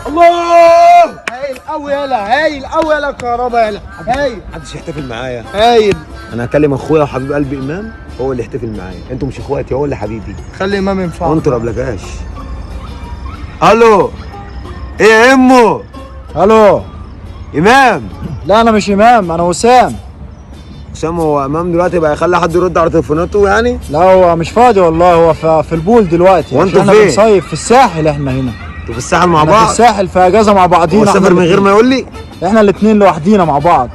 الله، هايل قوي يالا، هايل قوي يالا الكهرباء يالا، هايل. محدش يحتفل معايا. هايل. انا هكلم اخويا وحبيب قلبي امام، هو اللي يحتفل معايا. انتوا مش اخواتي، هو اللي حبيبي. خلي امام ينفع. وانتوا قبلكاش. الو، ايه يا امو؟ الو. امام. لا انا مش امام، انا وسام. وسام؟ هو امام دلوقتي بقى يخلي حد يرد على تليفوناته يعني؟ لا هو مش فاضي والله، هو في البول دلوقتي. وانتوا احنا فين؟ بنصيف في الساحل، احنا هنا. انتوا في السافر مع احنا بعض؟ في الساحل في اجازه مع بعضينا. هو سافر من غير ما يقول لي؟ احنا الاثنين لوحدينا مع بعض.